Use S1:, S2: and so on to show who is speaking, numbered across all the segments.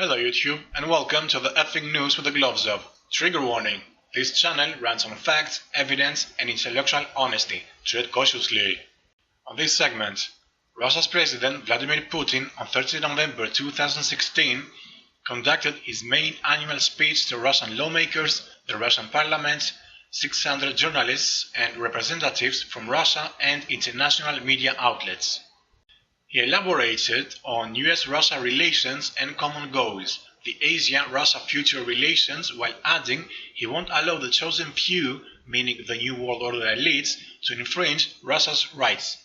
S1: Hello YouTube and welcome to the Fing news with the gloves off. Trigger warning. This channel runs on facts, evidence and intellectual honesty. Tread cautiously. On this segment, Russia's President Vladimir Putin on 30 November 2016 conducted his main annual speech to Russian lawmakers, the Russian parliament, 600 journalists and representatives from Russia and international media outlets. He elaborated on US-Russia relations and common goals, the Asia-Russia future relations, while adding he won't allow the chosen few, meaning the New World Order elites, to infringe Russia's rights.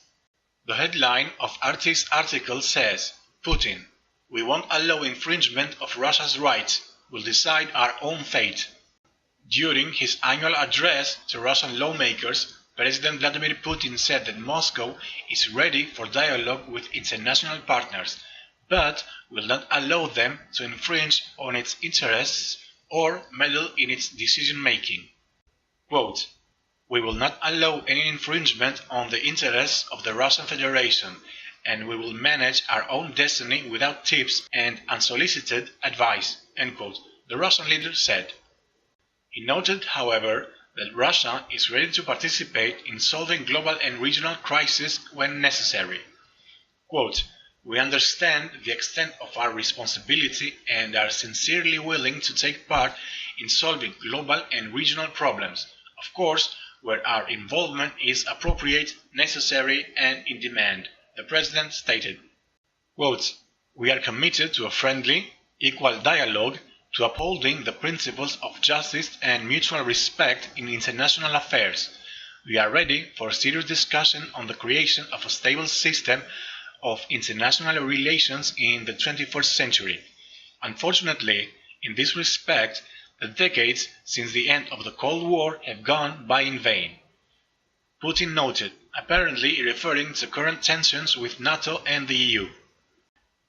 S1: The headline of RT's article says, Putin, we won't allow infringement of Russia's rights, we'll decide our own fate. During his annual address to Russian lawmakers, President Vladimir Putin said that Moscow is ready for dialogue with international partners, but will not allow them to infringe on its interests or meddle in its decision-making. Quote, we will not allow any infringement on the interests of the Russian Federation, and we will manage our own destiny without tips and unsolicited advice, end quote, the Russian leader said. He noted, however, that Russia is ready to participate in solving global and regional crises when necessary. Quote, we understand the extent of our responsibility and are sincerely willing to take part in solving global and regional problems, of course, where our involvement is appropriate, necessary, and in demand, the President stated. Quote, we are committed to a friendly, equal dialogue, to upholding the principles of justice and mutual respect in international affairs. We are ready for serious discussion on the creation of a stable system of international relations in the 21st century. Unfortunately, in this respect, the decades since the end of the Cold War have gone by in vain. Putin noted, apparently referring to current tensions with NATO and the EU.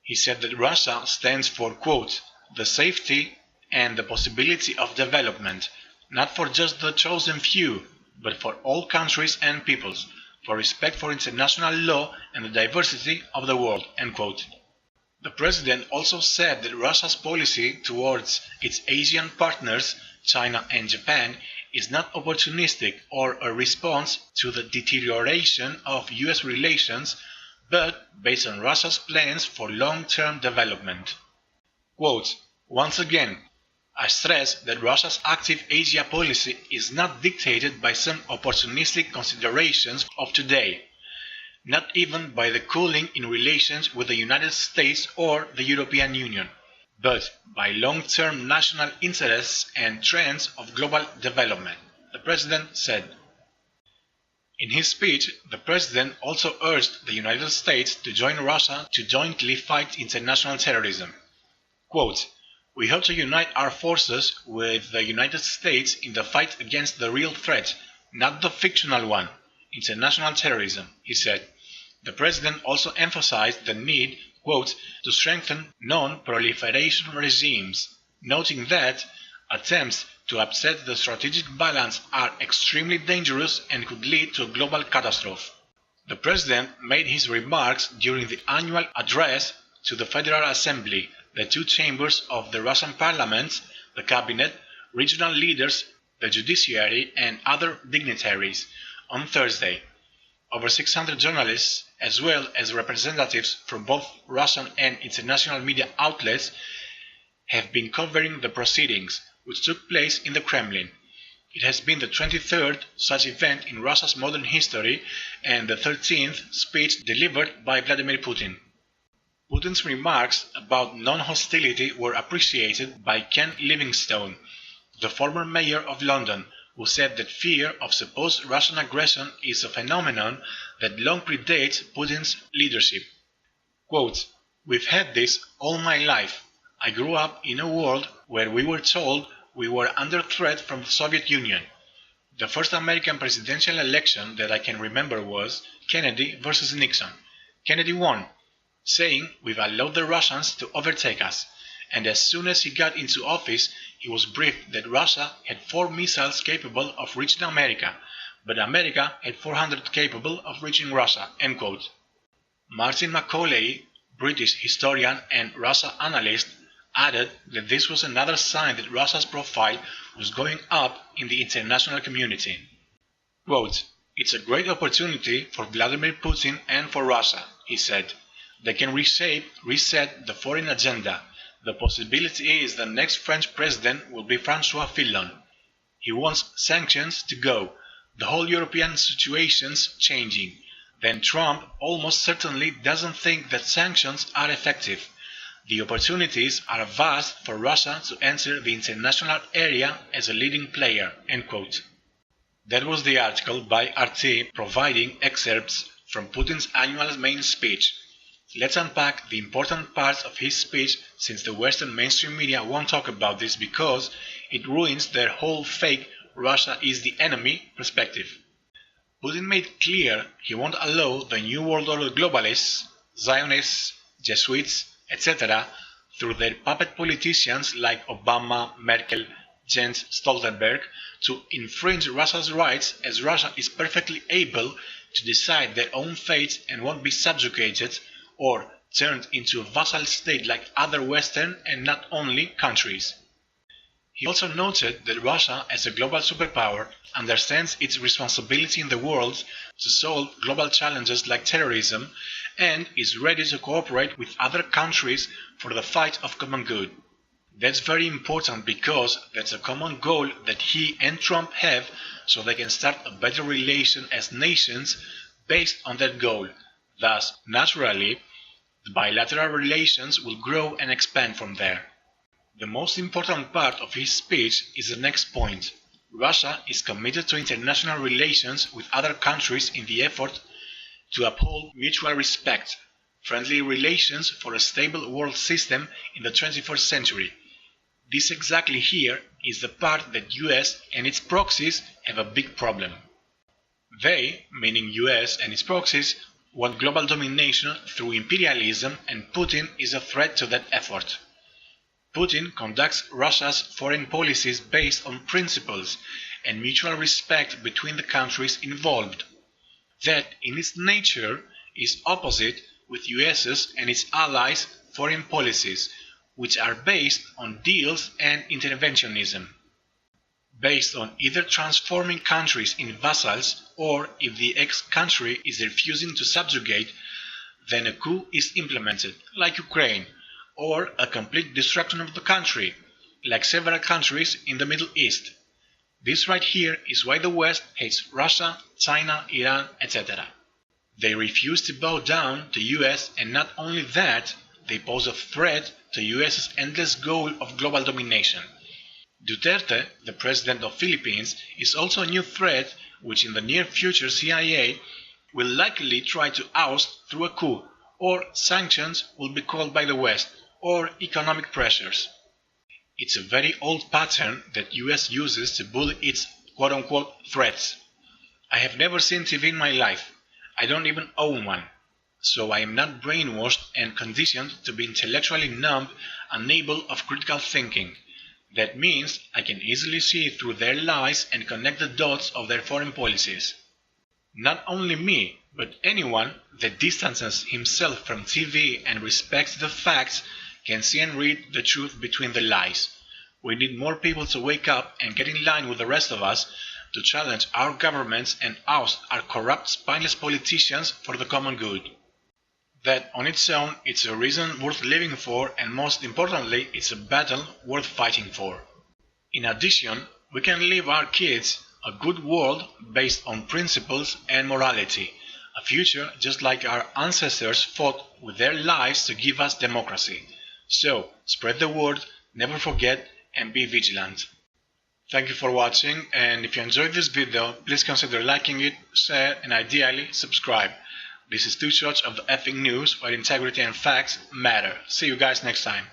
S1: He said that Russia stands for, quote, the safety and the possibility of development, not for just the chosen few, but for all countries and peoples, for respect for international law and the diversity of the world, end quote. The President also said that Russia's policy towards its Asian partners, China and Japan, is not opportunistic or a response to the deterioration of US relations, but based on Russia's plans for long-term development. Quote, once again, I stress that Russia's active Asia policy is not dictated by some opportunistic considerations of today, not even by the cooling in relations with the United States or the European Union, but by long-term national interests and trends of global development, the President said. In his speech, the President also urged the United States to join Russia to jointly fight international terrorism. Quote, we hope to unite our forces with the United States in the fight against the real threat, not the fictional one, international terrorism, he said. The President also emphasized the need, quote, to strengthen non-proliferation regimes, noting that attempts to upset the strategic balance are extremely dangerous and could lead to a global catastrophe. The President made his remarks during the annual address to the Federal Assembly, the two chambers of the Russian parliament, the cabinet, regional leaders, the judiciary and other dignitaries on Thursday. Over 600 journalists, as well as representatives from both Russian and international media outlets, have been covering the proceedings, which took place in the Kremlin. It has been the 23rd such event in Russia's modern history and the 13th speech delivered by Vladimir Putin. Putin's remarks about non-hostility were appreciated by Ken Livingstone, the former mayor of London, who said that fear of supposed Russian aggression is a phenomenon that long predates Putin's leadership. Quote, we've had this all my life. I grew up in a world where we were told we were under threat from the Soviet Union. The first American presidential election that I can remember was Kennedy versus Nixon. Kennedy won, saying we've allowed the Russians to overtake us, and as soon as he got into office he was briefed that Russia had 4 missiles capable of reaching America, but America had 400 capable of reaching Russia, end quote. Martin Macaulay, British historian and Russia analyst, added that this was another sign that Russia's profile was going up in the international community. Quote, "It's a great opportunity for Vladimir Putin and for Russia," he said. "They can reset the foreign agenda. The possibility is the next French president will be François Fillon. He wants sanctions to go. The whole European situation's changing. Then Trump almost certainly doesn't think that sanctions are effective. The opportunities are vast for Russia to enter the international area as a leading player." End quote. That was the article by RT providing excerpts from Putin's annual main speech. Let's unpack the important parts of his speech, since the Western mainstream media won't talk about this because it ruins their whole fake "Russia is the enemy" perspective. Putin made clear he won't allow the New World Order globalists, Zionists, Jesuits, etc., through their puppet politicians like Obama, Merkel, Jens Stoltenberg, to infringe Russia's rights, as Russia is perfectly able to decide their own fate and won't be subjugated or turned into a vassal state like other Western and not only countries. He also noted that Russia, as a global superpower, understands its responsibility in the world to solve global challenges like terrorism and is ready to cooperate with other countries for the fight of common good. That's very important because that's a common goal that he and Trump have, so they can start a better relation as nations based on that goal. Thus, naturally, the bilateral relations will grow and expand from there. The most important part of his speech is the next point. Russia is committed to international relations with other countries in the effort to uphold mutual respect, friendly relations for a stable world system in the 21st century. This exactly here is the part that US and its proxies have a big problem. They, meaning US and its proxies, want global domination through imperialism, and Putin is a threat to that effort. Putin conducts Russia's foreign policies based on principles and mutual respect between the countries involved. That, in its nature, is opposite with US's and its allies' foreign policies, which are based on deals and interventionism. Based on either transforming countries in vassals, or if the ex-country is refusing to subjugate, then a coup is implemented, like Ukraine, or a complete destruction of the country, like several countries in the Middle East. This right here is why the West hates Russia, China, Iran, etc. They refuse to bow down to US, and not only that, they pose a threat to US's endless goal of global domination. Duterte, the president of Philippines, is also a new threat which in the near future CIA will likely try to oust through a coup, or sanctions will be called by the West, or economic pressures. It's a very old pattern that US uses to bully its quote-unquote threats. I have never seen TV in my life. I don't even own one. So I am not brainwashed and conditioned to be intellectually numb, unable of critical thinking. That means I can easily see through their lies and connect the dots of their foreign policies. Not only me, but anyone that distances himself from TV and respects the facts can see and read the truth between the lies. We need more people to wake up and get in line with the rest of us to challenge our governments and oust our corrupt, spineless politicians for the common good. That on its own, it's a reason worth living for, and most importantly, it's a battle worth fighting for. In addition, we can leave our kids a good world based on principles and morality, a future just like our ancestors fought with their lives to give us democracy. So, spread the word, never forget, and be vigilant. Thank you for watching, and if you enjoyed this video, please consider liking it, share, and ideally subscribe. This is Two Shots of the effing news, where integrity and facts matter. See you guys next time.